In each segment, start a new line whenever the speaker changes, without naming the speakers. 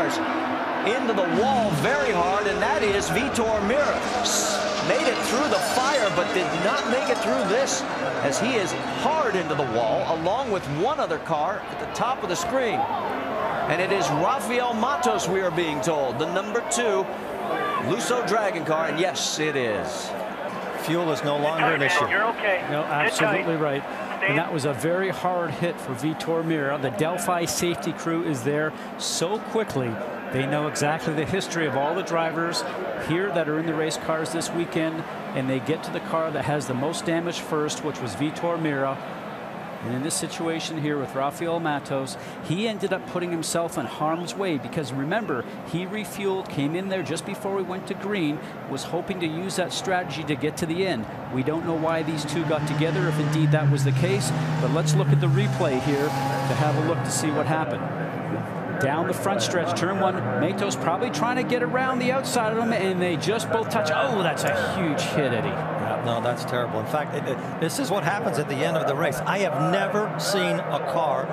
cars into the wall very hard, and that is Vitor Meira. Made it through the fire, but did not make it through this, as he is hard into the wall, along with one other car at the top of the screen. And it is Raphael Matos, we are being told, the number 2 Lusso Dragon car, and yes, it is.
Fuel is no longer an issue.
You're okay.
No, absolutely right. And that was a very hard hit for Vitor Meira. The Delphi safety crew is there so quickly. They know exactly the history of all the drivers here that are in the race cars this weekend, and they get to the car that has the most damage first, which was Vitor Meira. And in this situation here with Raphael Matos, he ended up putting himself in harm's way because, remember, he refueled, came in there just before we went to green, was hoping to use that strategy to get to the end. We don't know why these two got together, if indeed that was the case, but let's look at the replay here to have a look to see what happened. Down the front stretch, turn 1, Matos probably trying to get around the outside of him, and they just both touch. Oh, that's a huge hit, Eddie.
Yeah, no, that's terrible. In fact, this is what happens at the end of the race. I have never seen a car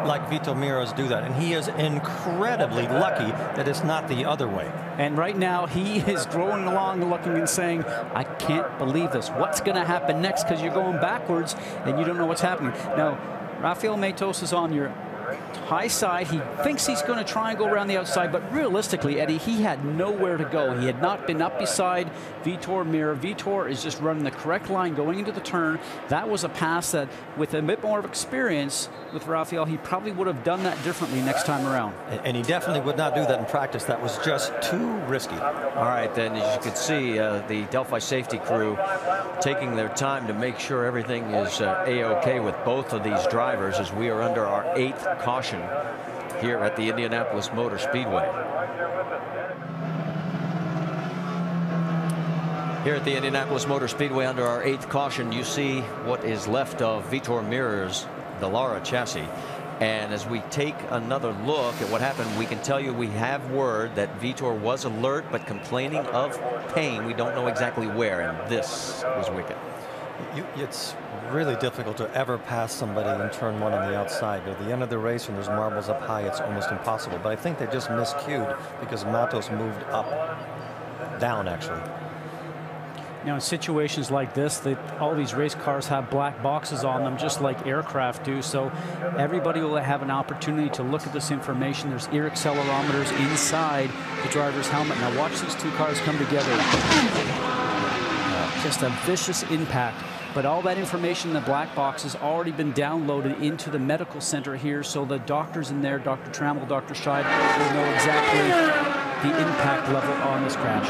like Vitor Meira's do that, and he is incredibly lucky that it's not the other way.
And right now, he is going along looking and saying, I can't believe this. What's going to happen next? Because you're going backwards, and you don't know what's happening. Now, Raphael Matos is on your high side. He thinks he's going to try and go around the outside, but realistically, Eddie, he had nowhere to go. He had not been up beside Vitor Meira. Vitor is just running the correct line going into the turn. That was a pass that, with a bit more of experience with Raphael, he probably would have done that differently next time around.
And he definitely would not do that in practice. That was just too risky.
All right, then, as you can see, the Delphi safety crew taking their time to make sure everything is A-OK with both of these drivers, as we are under our 8th caution here at the Indianapolis Motor Speedway. Here at the Indianapolis Motor Speedway, under our 8th caution, you see what is left of Vitor Meira's Dallara chassis. And as we take another look at what happened, we can tell you we have word that Vitor was alert but complaining of pain. We don't know exactly where, and this was wicked.
It's really difficult to ever pass somebody in turn 1 on the outside. At the end of the race, when there's marbles up high, it's almost impossible. But I think they just miscued because Matos moved down, actually.
Now, in situations like this, all these race cars have black boxes on them, just like aircraft do. So everybody will have an opportunity to look at this information. There's ear accelerometers inside the driver's helmet. Now watch these two cars come together. Just a vicious impact. But all that information in the black box has already been downloaded into the medical center here, so the doctors in there, Dr. Trammell, Dr. Scheid, will know exactly the impact level on this crash.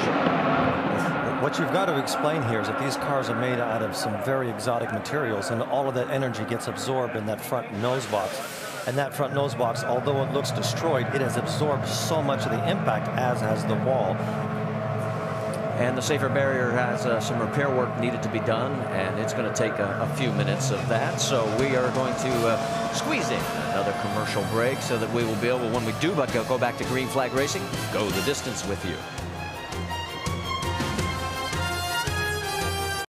What you've got to explain here is that these cars are made out of some very exotic materials, and all of that energy gets absorbed in that front nose box. And that front nose box, although it looks destroyed, it has absorbed so much of the impact, as has the wall.
And the safer barrier has some repair work needed to be done, and it's going to take a few minutes of that. So we are going to squeeze in another commercial break so that we will be able, when we do go back to green flag racing, go the distance with you.